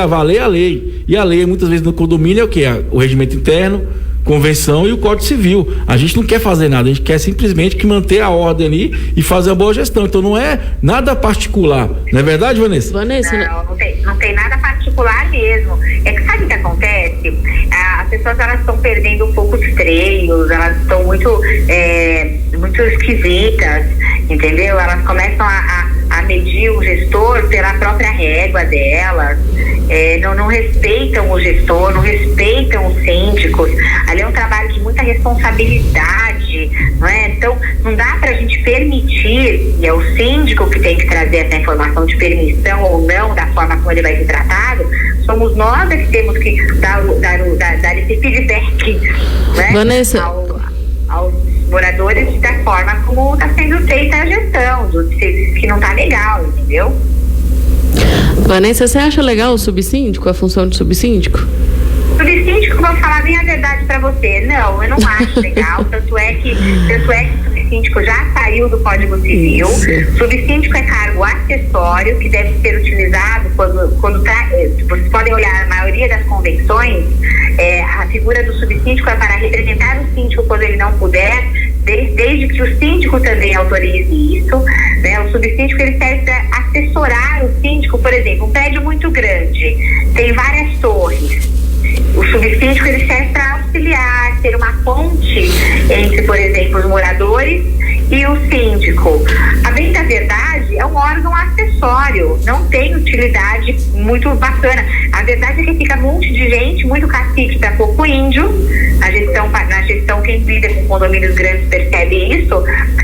valer a lei. E a lei, muitas vezes, no condomínio é o quê? O regimento interno, convenção e o Código Civil. A gente não quer fazer nada, a gente quer simplesmente que manter a ordem ali e fazer uma boa gestão. Então não é nada particular. Não é verdade, Vanessa? Não tem nada particular mesmo. É que sabe o que acontece? As pessoas, elas estão perdendo um pouco os freios, elas estão muito esquisitas, entendeu? Elas começam a medir o gestor pela própria régua delas, não respeitam o gestor, não respeitam os síndicos. Ali é um trabalho de muita responsabilidade, não é? Então, não dá para a gente permitir, e é o síndico que tem que trazer essa informação de permissão ou não, da forma como ele vai ser tratado. Somos nós que temos que dar esse feedback, né? Vanessa, aos moradores da forma como está sendo feita a gestão, que não está legal, entendeu? Vanessa, você acha legal o subsíndico, a função de subsíndico? Subsíndico, vou falar bem a verdade pra você. Não, eu não acho legal. Tanto é que o subsíndico já saiu do Código Civil. Subsíndico é cargo acessório que deve ser utilizado quando vocês podem olhar a maioria das convenções, a figura do subsíndico é para representar o síndico quando ele não puder, desde que o síndico também autorize isso, né? O subsíndico, ele serve para assessorar o síndico. Por exemplo, um prédio muito grande, tem várias torres. O subsíndico, ele serve para auxiliar, ser uma ponte entre, por exemplo, os moradores e o síndico. A bem da verdade, é um órgão acessório, não tem utilidade muito bacana. A verdade é que fica um monte de gente, muito cacique para pouco índio. Na gestão, quem lida com condomínios grandes percebe isso.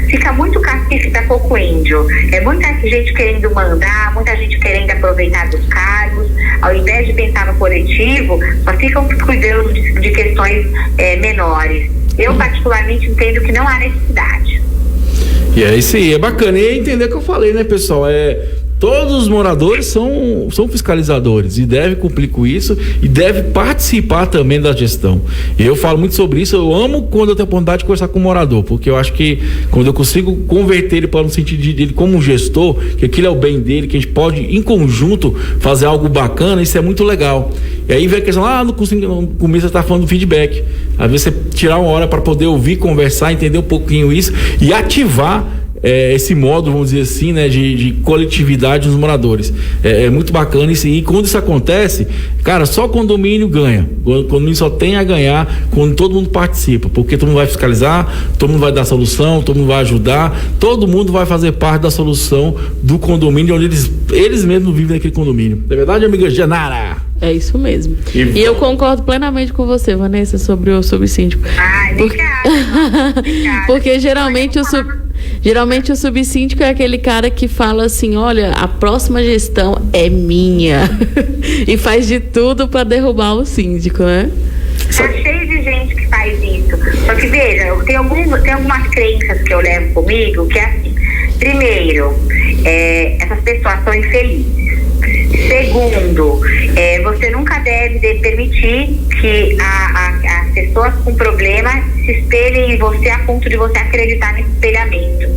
Fica muito cacique para pouco índio. É muita gente querendo mandar, muita gente querendo aproveitar dos cargos. Ao invés de pensar no coletivo, só ficam cuidando de questões menores. Eu, particularmente, entendo que não há necessidade. E é isso aí, é bacana. E entender o que eu falei, né, pessoal? Todos os moradores são fiscalizadores e devem cumprir com isso e devem participar também da gestão. E eu falo muito sobre isso. Eu amo quando eu tenho a oportunidade de conversar com o morador, porque eu acho que quando eu consigo converter ele para no sentido dele como um gestor, que aquilo é o bem dele, que a gente pode em conjunto fazer algo bacana, isso é muito legal. E aí vem a questão, no começo você está falando do feedback. Às vezes você tirar uma hora para poder ouvir, conversar, entender um pouquinho isso e ativar esse modo, vamos dizer assim, né, de coletividade dos moradores. É muito bacana isso. E quando isso acontece, cara, só o condomínio ganha. O condomínio só tem a ganhar quando todo mundo participa, porque todo mundo vai fiscalizar, todo mundo vai dar solução, todo mundo vai ajudar, todo mundo vai fazer parte da solução do condomínio onde eles mesmos vivem naquele condomínio. É verdade, amiga Janara? É isso mesmo. E eu concordo plenamente com você, Vanessa, sobre o subsíndico. Porque geralmente o subsíndico é aquele cara que fala assim, olha, a próxima gestão é minha. E faz de tudo para derrubar o síndico, né? Tá cheio de gente que faz isso. Só que veja, tem algumas crenças que eu levo comigo, que é assim. Primeiro, essas pessoas são infelizes. Segundo, você nunca deve permitir que as pessoas com problema se espelhem em você a ponto de você acreditar nesse espelhamento.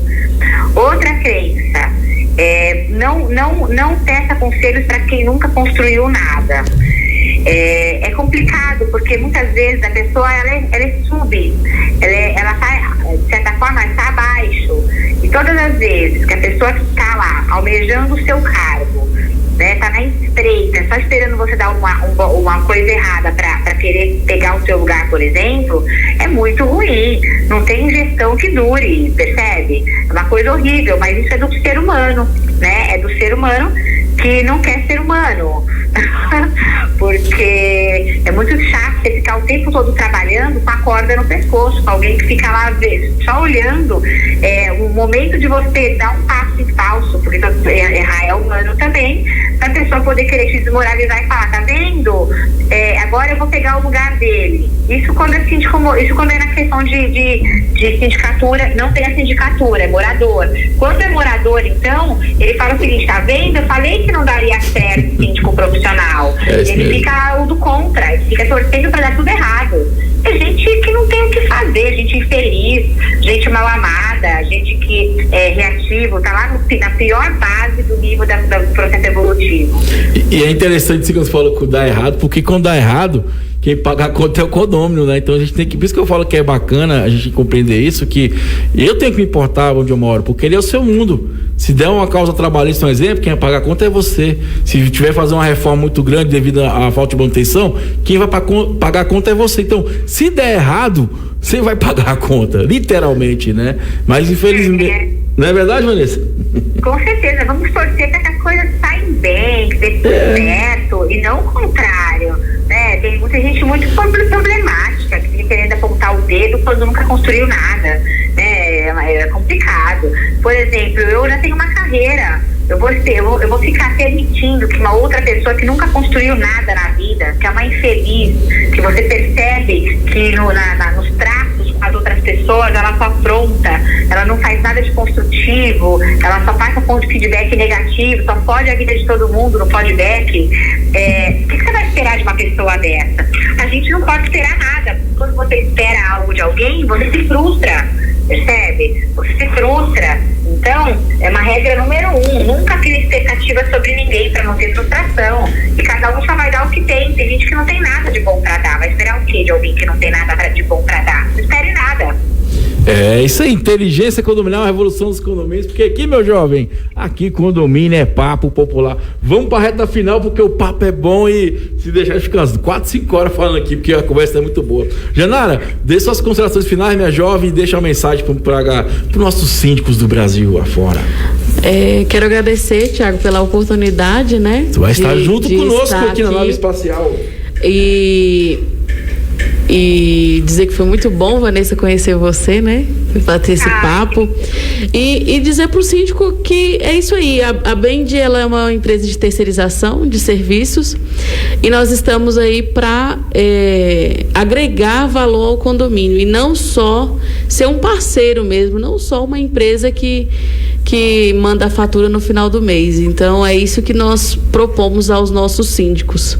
Outra crença, não peça conselhos para quem nunca construiu nada. É complicado, porque muitas vezes a pessoa ela é sub, ela tá, de certa forma, está abaixo. E todas as vezes que a pessoa que está lá almejando o seu cargo, né, tá na estreita, só esperando você dar uma coisa errada para querer pegar o seu lugar, por exemplo, é muito ruim. Não tem gestão que dure, percebe? É uma coisa horrível, mas isso é do ser humano, né? É do ser humano que não quer ser humano. Porque é muito chato você ficar o tempo todo trabalhando com a corda no pescoço, com alguém que fica lá só olhando. O momento de você dar um passo em falso, porque errar é humano também, pra pessoa poder querer te desmoralizar e falar, tá vendo? A agora eu vou pegar o lugar dele. Isso quando é síndico, isso quando é na questão de sindicatura, não tem a sindicatura, é morador. Quando é morador, então, ele fala o seguinte, tá vendo? Eu falei que não daria certo síndico profissional. Ele fica do contra, ele fica torcendo pra dar tudo errado. É gente que não tem o que fazer, gente infeliz, gente mal amada, gente que é reativo, tá lá na pior base do nível do processo evolutivo. E é interessante isso que você falou que dá errado, porque quando dá errado, quem paga a conta é o condômino, né? Então a gente tem que, por isso que eu falo que é bacana a gente compreender isso, que eu tenho que me importar onde eu moro, porque ele é o seu mundo. Se der uma causa trabalhista, um exemplo, quem vai pagar a conta é você. Se tiver fazer uma reforma muito grande devido à falta de manutenção, quem vai pagar a conta é você. Então, se der errado, você vai pagar a conta, literalmente, né? Mas infelizmente, não é verdade, Vanessa? Com certeza, vamos torcer para que as coisas saem bem, que dê tudo certo, e não o contrário, né? Tem muita gente muito problemática, que fica querendo apontar o dedo quando nunca construiu nada, né? É complicado. Por exemplo, eu já tenho uma carreira, eu vou ficar permitindo que uma outra pessoa que nunca construiu nada na vida, que é uma infeliz, que você percebe que nos tratos com as outras pessoas, ela só afronta, ela não faz nada de construtivo, ela só passa ponto de feedback negativo, só fode a vida de todo mundo no feedback. O que você vai esperar de uma pessoa dessa? A gente não pode esperar nada. Quando você espera algo de alguém, você se frustra, percebe? Você se frustra. Então, é uma regra número 1, nunca crie expectativa sobre ninguém para não ter frustração. E cada um só vai dar o que tem. Tem gente que não tem nada de bom para dar. Vai esperar o quê de alguém que não tem nada de bom para dar? Não espere nada. É isso aí, inteligência condominial, a revolução dos condomínios, porque aqui, meu jovem, aqui condomínio é papo popular. Vamos pra reta final, porque o papo é bom e se deixar de ficar umas 4, 5 horas falando aqui, porque a conversa é muito boa. Janara, dê suas considerações finais, minha jovem, e deixa uma mensagem para os nossos síndicos do Brasil afora. Quero agradecer, Thiago, pela oportunidade, né? Tu vai estar junto conosco aqui na nave espacial. E dizer que foi muito bom, Vanessa, conhecer você, né? Bater esse papo. E dizer pro síndico que é isso aí. A Bendi, ela é uma empresa de terceirização de serviços e nós estamos aí para agregar valor ao condomínio e não só ser um parceiro mesmo, não só uma empresa que manda a fatura no final do mês. Então é isso que nós propomos aos nossos síndicos.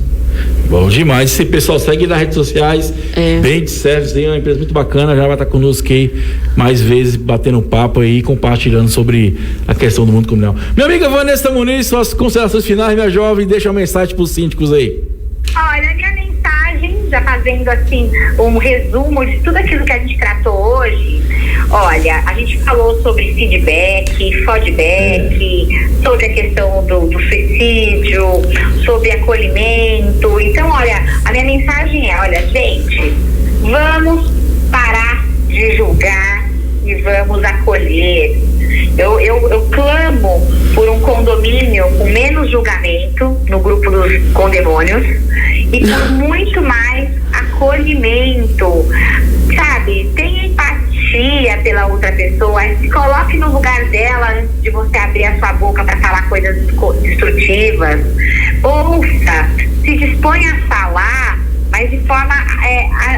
Bom demais. Esse pessoal segue nas redes sociais. Bendi Service, tem uma empresa muito bacana, já vai estar conosco aí mais vezes, batendo um papo aí, compartilhando sobre a questão do mundo comunal. Minha amiga Vanessa Muniz, suas considerações finais, minha jovem, deixa uma mensagem para os síndicos aí. Olha, minha mensagem, já fazendo assim um resumo de tudo aquilo que a gente tratou hoje. Olha, a gente falou sobre feedback, sobre a questão do suicídio, sobre acolhimento. Então, olha, a minha mensagem é, olha, gente, vamos parar de julgar e vamos acolher. Eu clamo por um condomínio com menos julgamento no grupo dos condemônios e por muito mais acolhimento, sabe? Tenha empatia pela outra pessoa, se coloque no lugar dela antes de você abrir a sua boca para falar coisas destrutivas. Ouça, se disponha a falar, mas de forma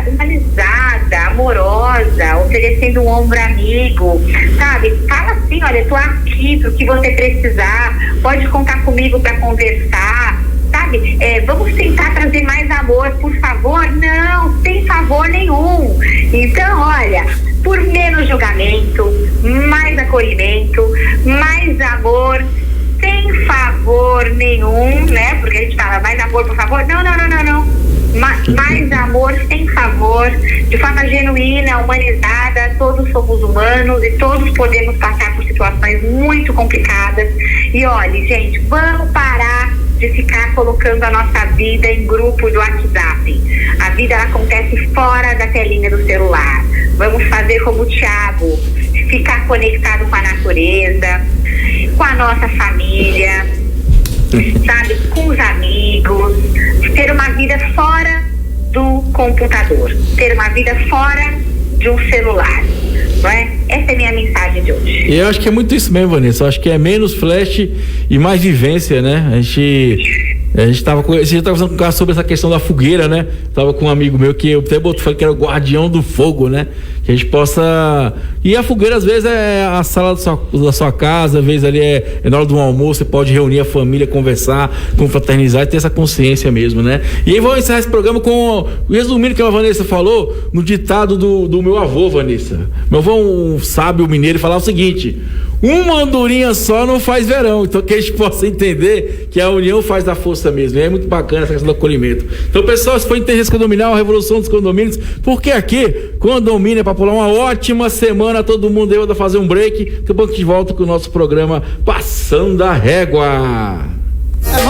humanizada, amorosa, oferecendo um ombro amigo, sabe? Fala assim, olha, eu tô aqui pro que você precisar, pode contar comigo para conversar, sabe? Vamos tentar trazer mais amor, por favor? Não, sem favor nenhum. Então, olha, por menos julgamento, mais acolhimento, mais amor, sem favor nenhum, né? Porque a gente fala mais amor, por favor. Não. Mais amor, sem favor, de forma genuína, humanizada. Todos somos humanos e todos podemos passar por situações muito complicadas. E olha, gente, vamos parar de ficar colocando a nossa vida em grupo do WhatsApp. A vida, ela acontece fora da telinha do celular. Vamos fazer como o Thiago, ficar conectado com a natureza, com a nossa família, sabe, com os amigos, ter uma vida fora do computador, ter uma vida fora de um celular, não é? Essa é a minha mensagem de hoje. E eu acho que é muito isso mesmo, Vanessa. Eu acho que é menos flash e mais vivência, né? A gente A gente tava conversando com o cara sobre essa questão da fogueira, né? Tava com um amigo meu que eu até falei que era o guardião do fogo, né? Que a gente possa... E a fogueira, às vezes, é a sala da sua casa, às vezes ali é na hora do almoço, você pode reunir a família, conversar, confraternizar e ter essa consciência mesmo, né? E aí vamos encerrar esse programa resumindo o que a Vanessa falou, no ditado do meu avô, Vanessa. Meu avô, um sábio mineiro, falava o seguinte: uma andorinha só não faz verão. Então que a gente possa entender que a união faz a força mesmo. E é muito bacana essa questão do acolhimento. Então, pessoal, se for Inteligência Condominial, a revolução dos condomínios, porque aqui, condomínio é para pular uma ótima semana, todo mundo aí vai fazer um break. Daqui a pouco a gente volta com o nosso programa Passando a Régua.